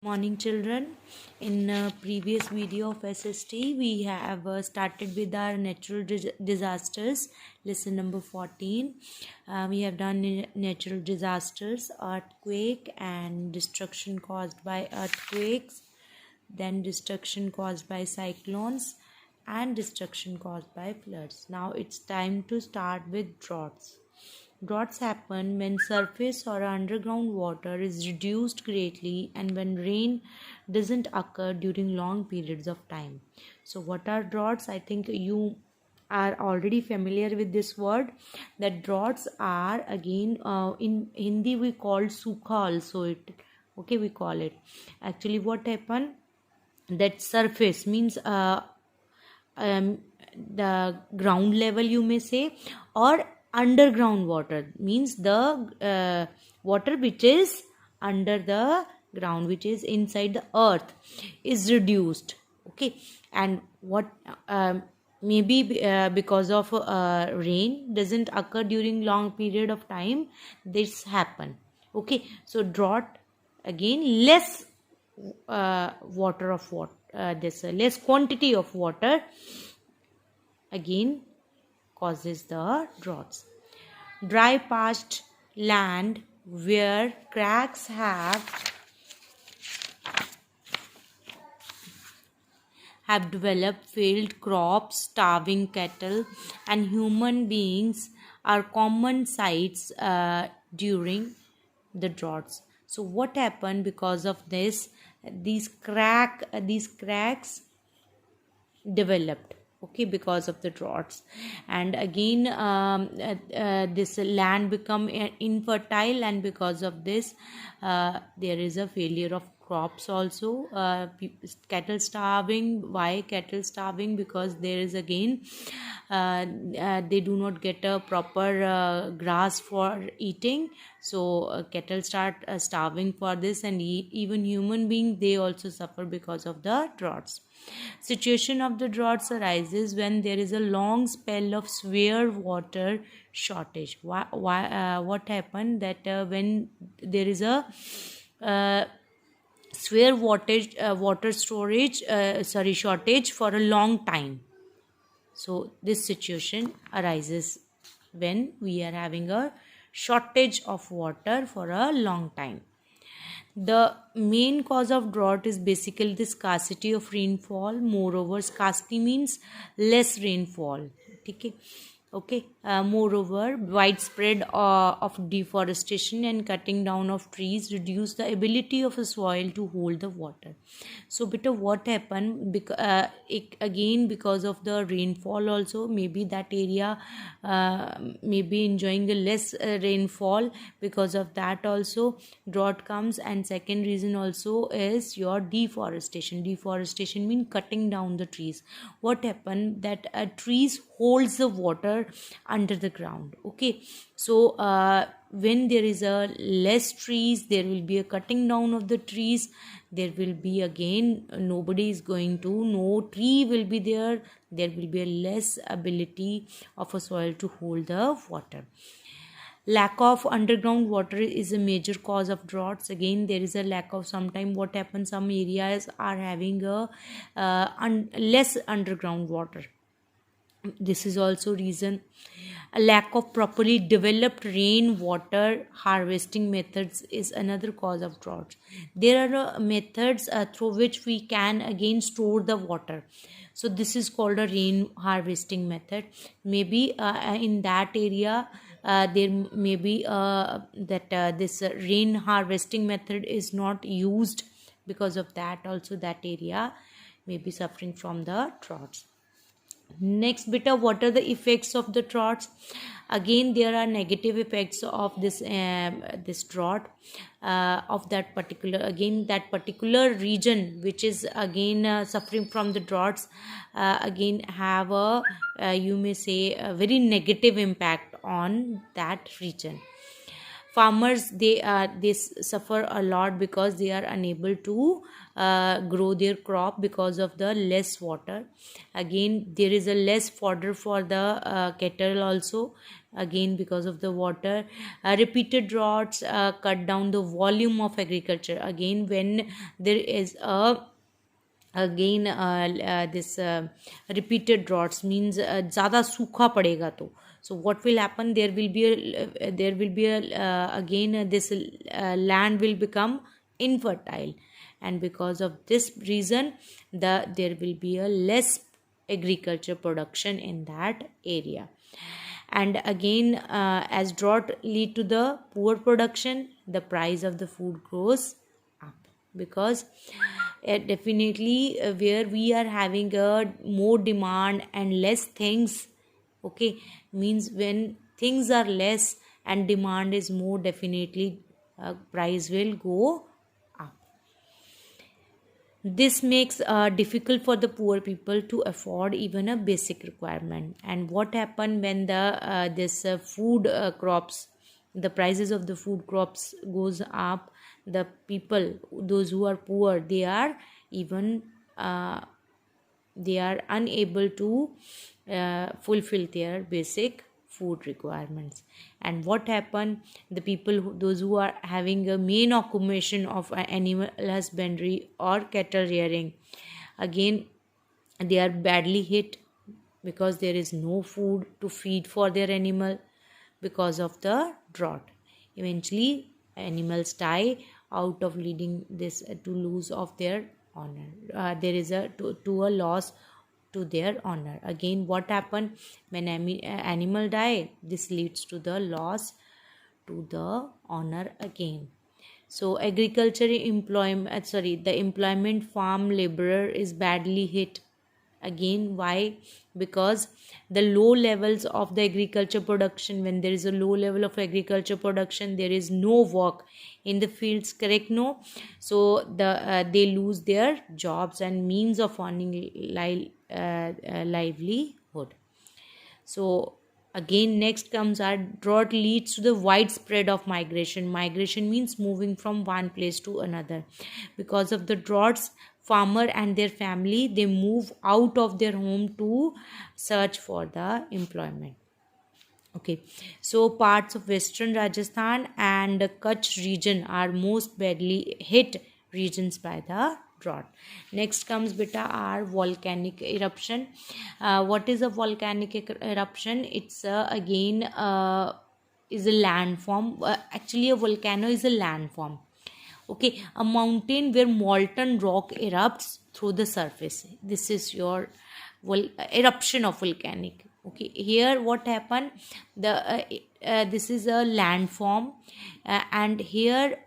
Morning children. In previous video of SST we have started with our natural disasters, lesson number 14. We have done natural disasters, earthquake and destruction caused by earthquakes, then destruction caused by cyclones and destruction caused by floods. Now it's time to start with droughts. Droughts happen when surface or underground water is reduced greatly and when rain doesn't occur during long periods of time. So what are droughts? I think you are already familiar with this word. That droughts are again in Hindi we call sukha also we call it. Actually what happened, that surface means the ground level you may say, or underground water means the water which is under the ground, which is inside the earth, is reduced. Okay, and what maybe because of rain doesn't occur during long period of time, this happen. Okay, so drought, again less water of what this less quantity of water again causes the droughts. Dry parched land where cracks have developed, failed crops, starving cattle, and human beings are common sights during the droughts. So what happened because of this? These cracks developed, okay, because of the droughts, and again this land become infertile, and because of this there is a failure of crops also. Cattle starving. Why cattle starving? Because there is again they do not get a proper grass for eating, so cattle start starving for this, and even human beings, they also suffer because of the droughts. Situation of the droughts arises when there is a long spell of severe water shortage. What happened, that when there is a severe water shortage for a long time. So this situation arises when we are having a shortage of water for a long time. The main cause of drought is basically the scarcity of rainfall. Moreover, scarcity means less rainfall. Okay. Moreover, widespread of deforestation and cutting down of trees reduce the ability of a soil to hold the water. So, beta, what happened? Again, because of the rainfall, also maybe that area may be enjoying a less rainfall. Because of that, also drought comes. And second reason also is your deforestation. Deforestation means cutting down the trees. What happened, that trees holds the water under the ground. Okay, so when there is a less trees, there will be a cutting down of the trees. There will be again, nobody is going to, no tree will be there. There will be a less ability of a soil to hold the water. Lack of underground water is a major cause of droughts. Again, there is a lack of, sometime what happens, some areas are having a less underground water. This is also reason. A lack of properly developed rainwater harvesting methods is another cause of drought. There are methods through which we can again store the water. So this is called a rain harvesting method. Maybe in that area there may be that this rain harvesting method is not used. Because of that, also that area may be suffering from the droughts. Next bit of, what are the effects of the droughts? Again, there are negative effects of this drought of that particular region which is again suffering from the droughts. Again, have a you may say a very negative impact on that region. farmers, they suffer a lot because they are unable to grow their crop because of the less water. Again, there is a less fodder for the cattle also, again because of the water. Repeated droughts cut down the volume of agriculture. Again, when there is a again this repeated droughts means ज़्यादा सूखा पड़ेगा तो, so what will happen, there will be a again this land will become infertile, and because of this reason there will be a less agriculture production in that area. And again, as drought lead to the poor production, the price of the food goes up, because definitely where we are having a more demand and less things, okay, means when things are less and demand is more, definitely price will go up. This makes difficult for the poor people to afford even a basic requirement. And what happen when the this food crops, the prices of the food crops goes up, the people, those who are poor, they are even they are unable to fulfill their basic food requirements. And what happen, the people those who are having a main occupation of animal husbandry or cattle rearing, again they are badly hit because there is no food to feed for their animal because of the drought. Eventually animals die out of leading this to lose of their honor. There is a to a loss to their honor. Again, what happened when animal die, this leads to the loss to the honor again. So agriculture employment, the employment farm laborer is badly hit. Again, why? Because the low levels of the agriculture production, when there is a low level of agriculture production, there is no work in the fields, correct? No, so they lose their jobs and means of earning livelihood. So again, next comes our drought leads to the widespread of migration. Migration means moving from one place to another. Because of the droughts, farmer and their family, they move out of their home to search for the employment. Okay, so parts of western Rajasthan and Kutch region are most badly hit regions by the drought. Next comes beta our volcanic eruption. What is a volcanic eruption? It's again is a landform. Actually, a volcano is a landform. Okay, a mountain where molten rock erupts through the surface. This is your eruption of volcanic. Okay, here what happened, this is a landform, and here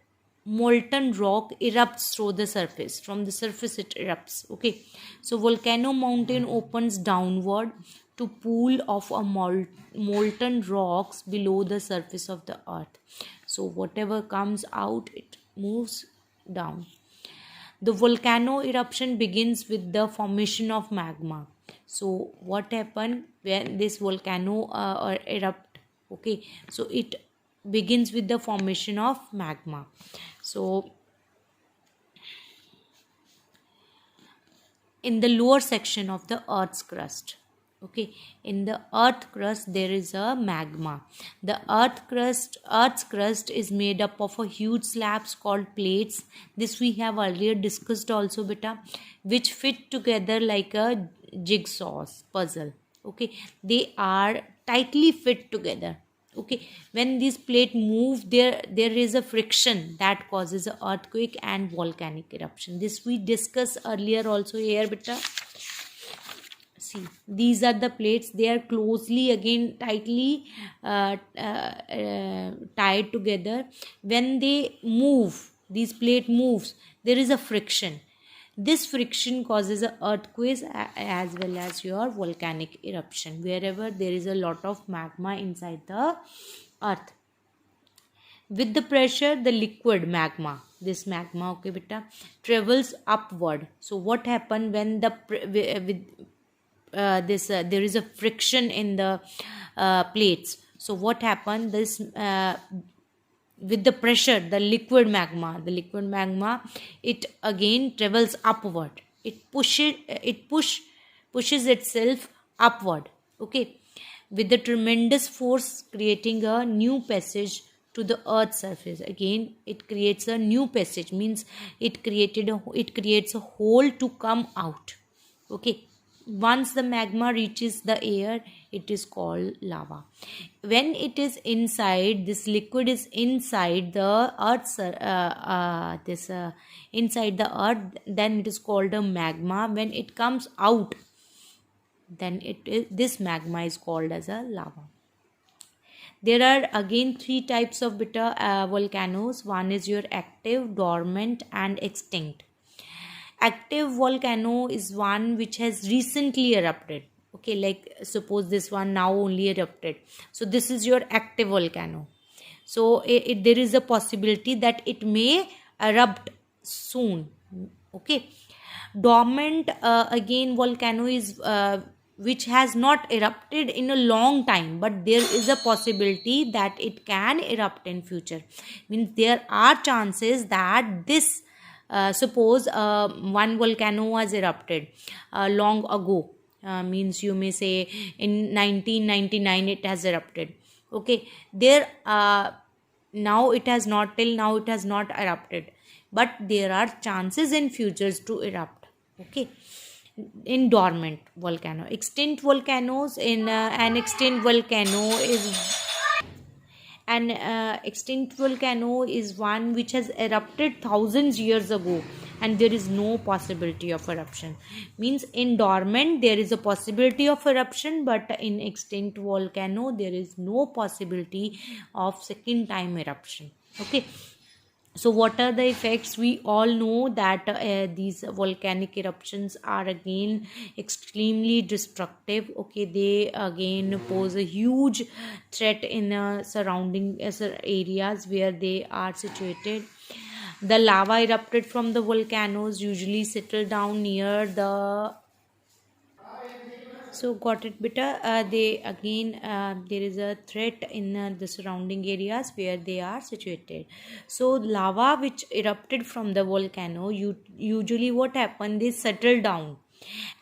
molten rock erupts through the surface. From the surface it erupts. Okay, so volcano mountain opens downward to pool of a molten rocks below the surface of the earth. So whatever comes out, it moves down. The volcano eruption begins with the formation of magma. So what happened when this volcano erupt? Okay, so it begins with the formation of magma. So in the lower section of the earth's crust, okay, in the earth crust there is a magma. The earth's crust is made up of a huge slabs called plates. This we have earlier discussed also beta, which fit together like a jigsaw puzzle. Okay, they are tightly fit together. Okay, when these plate move, there is a friction that causes an earthquake and volcanic eruption. This we discussed earlier also here beta. See, these are the plates. They are closely again tightly tied together. When they move, these plate moves, there is a friction. This friction causes an earthquake as well as your volcanic eruption wherever there is a lot of magma inside the earth. With the pressure, the liquid magma, this magma, okay beta, travels upward. So what happened when the there is a friction in the plates? So what happened, this with the pressure, the liquid magma, it again travels upward. It pushes itself upward. Okay, with the tremendous force creating a new passage to the earth's surface. Again, it creates a new passage, means it creates a hole to come out. Okay, once the magma reaches the air, it is called lava. When it is inside, this liquid is inside the earth's inside the earth, then it is called a magma. When it comes out, then this magma is called as a lava. There are again three types of volcanoes. One is your active, dormant, and extinct. Active volcano is one which has recently erupted. Okay, like suppose this one now only erupted, so this is your active volcano. So there is a possibility that it may erupt soon. Okay, dormant again volcano is which has not erupted in a long time, but there is a possibility that it can erupt in future. Means there are chances that this suppose one volcano has erupted long ago, means you may say in 1999 it has erupted. Okay, there now it has not, till now it has not erupted, but there are chances in futures to erupt. Okay, in dormant volcano. Extinct volcanoes, in an extinct volcano is one which has erupted thousands years ago and there is no possibility of eruption. Means in dormant there is a possibility of eruption, but in extinct volcano there is no possibility of second time eruption. Okay, so what are the effects? We all know that these volcanic eruptions are again extremely destructive. Okay, they again pose a huge threat in surrounding areas where they are situated. The lava erupted from the volcanoes usually settle down near the, so got it beta. They again there is a threat in the surrounding areas where they are situated. So lava which erupted from the volcano, usually what happened, they settle down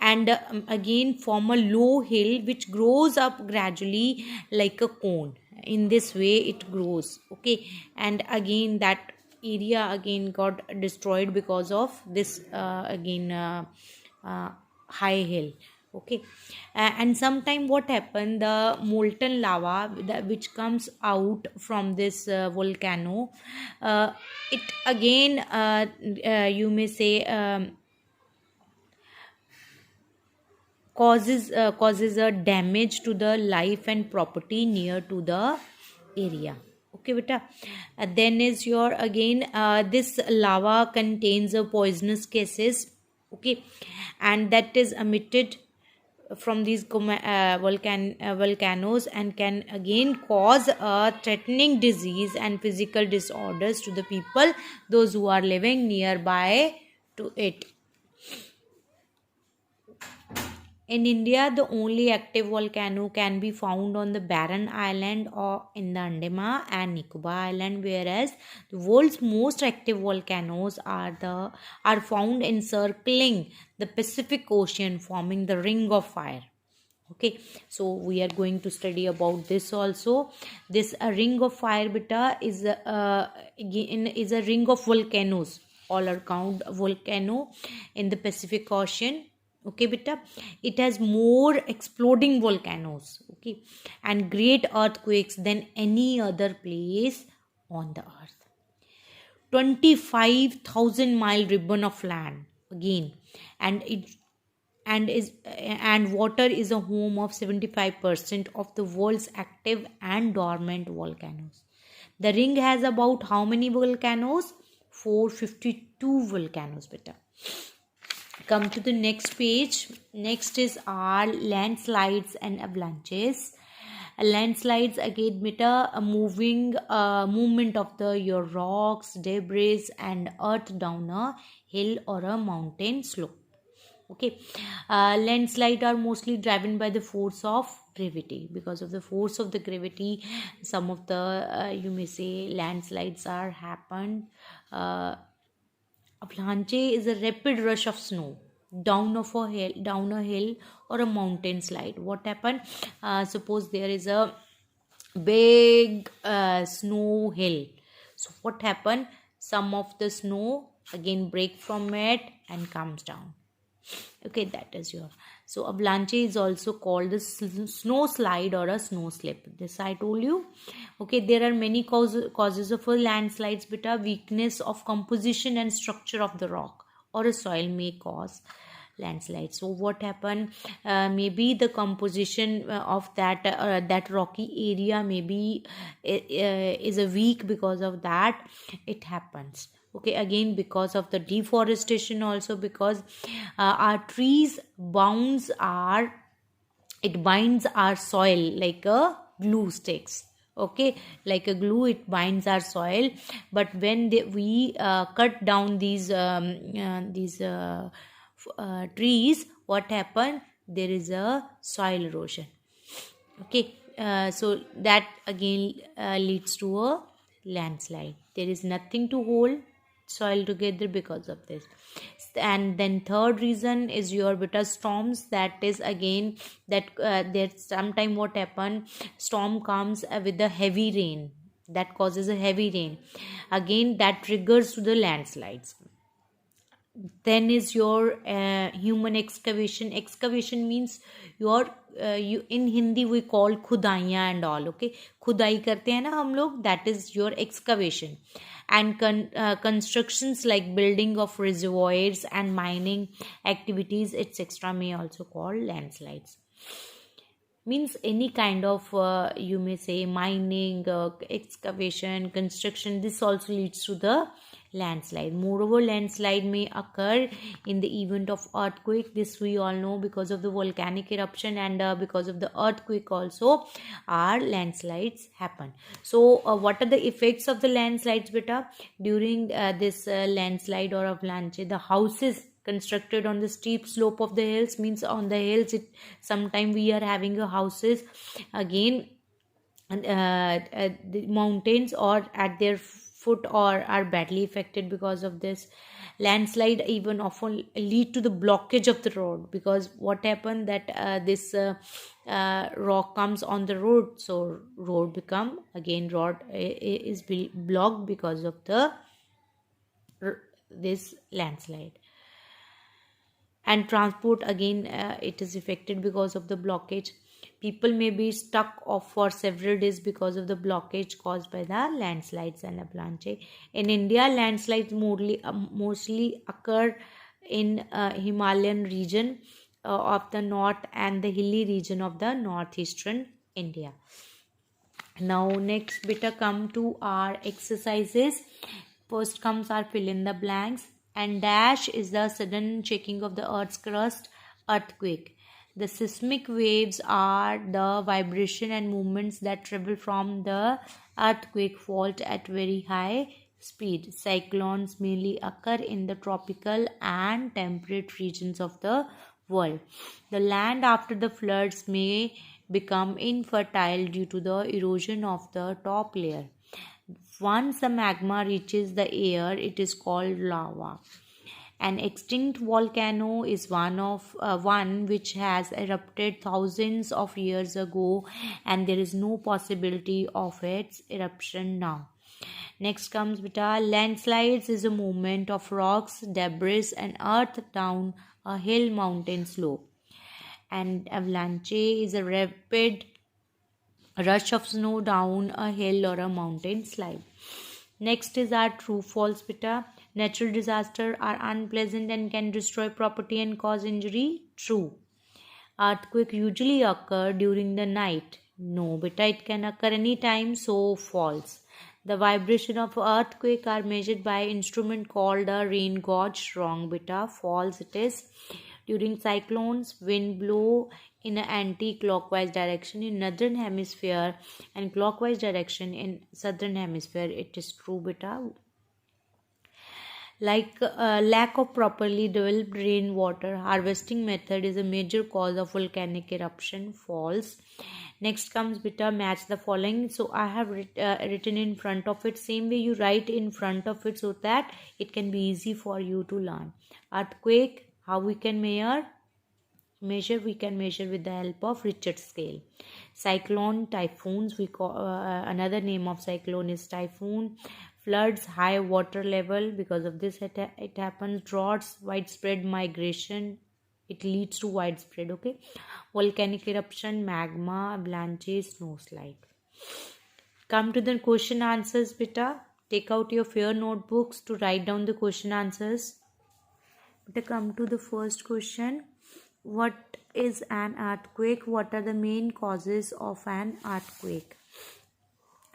and again form a low hill which grows up gradually like a cone. In this way it grows. Okay, and again that area again got destroyed because of this high hill. Okay, and sometime what happened, the molten lava which comes out from this volcano, it again you may say causes a damage to the life and property near to the area. Okay beta, then is your again this lava contains a poisonous gases. Okay, and that is emitted from these volcanoes and can again cause a threatening disease and physical disorders to the people, those who are living nearby to it. In India, the only active volcano can be found on the Barren Island or in the Andaman and Nicobar Island, whereas the world's most active volcanoes are found encircling the Pacific Ocean, forming the Ring of Fire. Okay, so we are going to study about this also. This Ring of Fire beta is a ring of volcanoes, all around volcano in the Pacific Ocean. Okay beta, it has more exploding volcanoes, okay, and great earthquakes than any other place on the earth. 25,000-mile ribbon of land again, and water is a home of 75% of the world's active and dormant volcanoes. The ring has about how many volcanoes? 452 volcanoes beta. Come to the next page. Next is our landslides and avalanches. Landslides again beta, a movement of your rocks, debris and earth down a hill or a mountain slope. Okay, landslides are mostly driven by the force of gravity. Because of the force of the gravity, some of the you may say landslides are happened. Avalanche is a rapid rush of snow down a hill or a mountain slide. What happened? Suppose there is a big snow hill. So what happened? Some of the snow again break from it and comes down. Okay, that is your. So avalanche is also called the snow slide or a snow slip. This I told you. Okay, there are many causes of a landslides. Beta, weakness of composition and structure of the rock or a soil may cause landslide. So what happened? Maybe the composition of that rocky area maybe is a weak. Because of that it happens. Okay, again because of the deforestation, also because our trees binds our soil like a glue sticks. Okay, like a glue, it binds our soil. But when we cut down these trees, what happened? There is a soil erosion. Okay, so that again leads to a landslide. There is nothing to hold soil together because of this. And then third reason is your beta storms. That is again that there's sometime what happen, storm comes with a heavy rain, that causes a heavy rain, again that triggers to the landslides. Then is your human excavation means your you in Hindi we call khudaiyan and all. Okay, khudai karte hain na hum log, that is your excavation. And constructions like building of reservoirs and mining activities etc may also call landslides. Means any kind of you may say mining, excavation, construction, this also leads to the landslide. Moreover, landslide may occur in the event of earthquake. This we all know, because of the volcanic eruption and because of the earthquake also our landslides happen. So what are the effects of the landslides, beta? During this landslide or avalanche, the houses constructed on the steep slope of the hills, means on the hills it sometime we are having a houses, again the mountains or at their foot or are badly affected because of this. Landslide even often lead to the blockage of the road, because what happened that this rock comes on the road, so road become again is blocked because of the this landslide. And transport again it is affected because of the blockage. People may be stuck off for several days because of the blockage caused by the landslides and avalanche. In India, landslides mostly occur in Himalayan region of the north and the hilly region of the northeastern India. Now next beta come to our exercises. First comes our fill in the blanks. And dash is the sudden shaking of the earth's crust, earthquake. The seismic waves are the vibration and movements that travel from the earthquake fault at very high speed. Cyclones mainly occur in the tropical and temperate regions of the world. The land after the floods may become infertile due to the erosion of the top layer. Once the magma reaches the air, it is called lava. An extinct volcano is one which has erupted thousands of years ago, and there is no possibility of its eruption now. Next comes beta. Landslides is a movement of rocks, debris, and earth down a hill, mountain slope. And avalanche is a rapid rush of snow down a hill or a mountain slide. Next is our true false beta. Natural disasters are unpleasant and can destroy property and cause injury. True. Earthquake usually occur during the night. No beta, it can occur anytime, so false. The vibration of earthquake are measured by instrument called a rain gauge. Wrong beta, false it is. During cyclones, wind blow in an anti-clockwise direction in northern hemisphere and clockwise direction in southern hemisphere. It is true beta. Lack of properly developed rainwater harvesting method is a major cause of volcanic eruption. False. Next comes beta, match the following. So I have written in front of it. Same way you write in front of it so that it can be easy for you to learn. Earthquake, how we can measure, we can measure with the help of Richter scale. Cyclone, typhoons, we call another name of cyclone is typhoon. Floods, high water level, because of this it happens. Droughts, widespread migration, it leads to widespread. Okay, volcanic eruption, magma, avalanches, snowslide. Come to the question answers, beta. Take out your fair notebooks to write down the question answers. Beta, come to the first question. What is an earthquake? What are the main causes of an earthquake?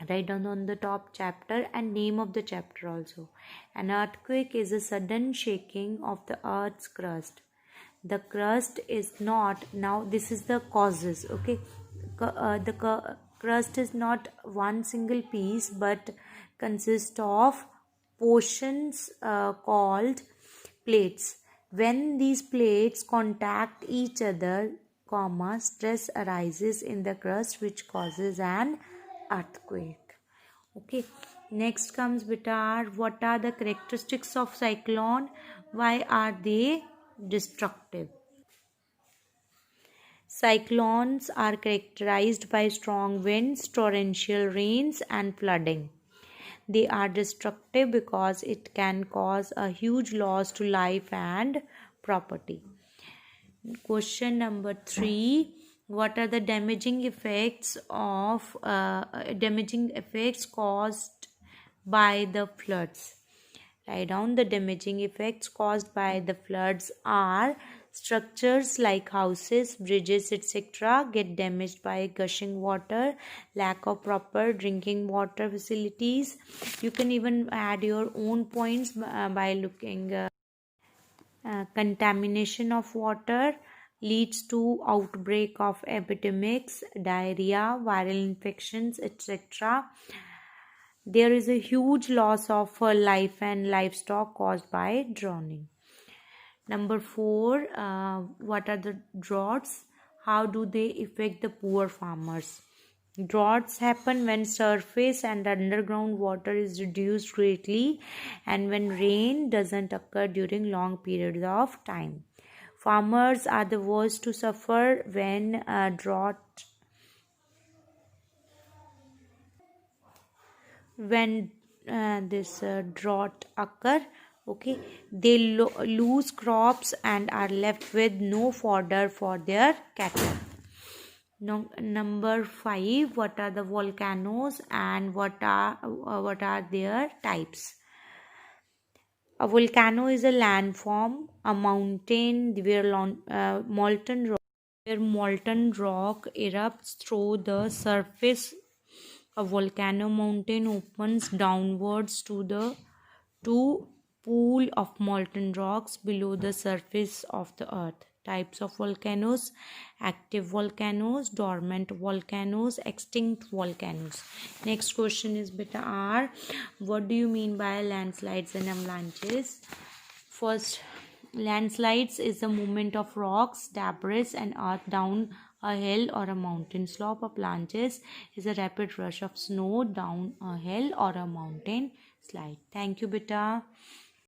Write down on the top chapter and name of the chapter also. An earthquake is a sudden shaking of the earth's crust. The crust is not, now this is the causes. Okay, the crust is not one single piece but consists of portions called plates. When these plates contact each other, stress arises in the crust which causes an earthquake. Okay, next comes beta, what are the characteristics of cyclone? Why are they destructive? Cyclones are characterized by strong winds, torrential rains, and flooding. They are destructive because it can cause a huge loss to life and property. Question number 3. What are the damaging effects caused by the floods? Write down the damaging effects caused by the floods are structures like houses, bridges, etc. get damaged by gushing water, lack of proper drinking water facilities. You can even add your own points by looking contamination of water leads to outbreak of epidemics, diarrhea, viral infections, etc. There is a huge loss of life and livestock caused by drowning. Number 4, what are the droughts? How do they affect the poor farmers? Droughts happen when surface and underground water is reduced greatly and when rain doesn't occur during long periods of time. Farmers are the worst to suffer when this drought occur. Okay, they lose crops and are left with no fodder for their cattle. Now, number 5, what are the volcanoes and what are their types? A volcano is a landform, a mountain where molten rock erupts through the surface. A volcano mountain opens downwards to pool of molten rocks below the surface of the earth. Types of volcanoes: active volcanoes, dormant volcanoes, extinct volcanoes. Next question is beta R. What do you mean by landslides and avalanches? First, landslides is the movement of rocks, debris and earth down a hill or a mountain slope. Avalanches is a rapid rush of snow down a hill or a mountain slide. Thank you, beta.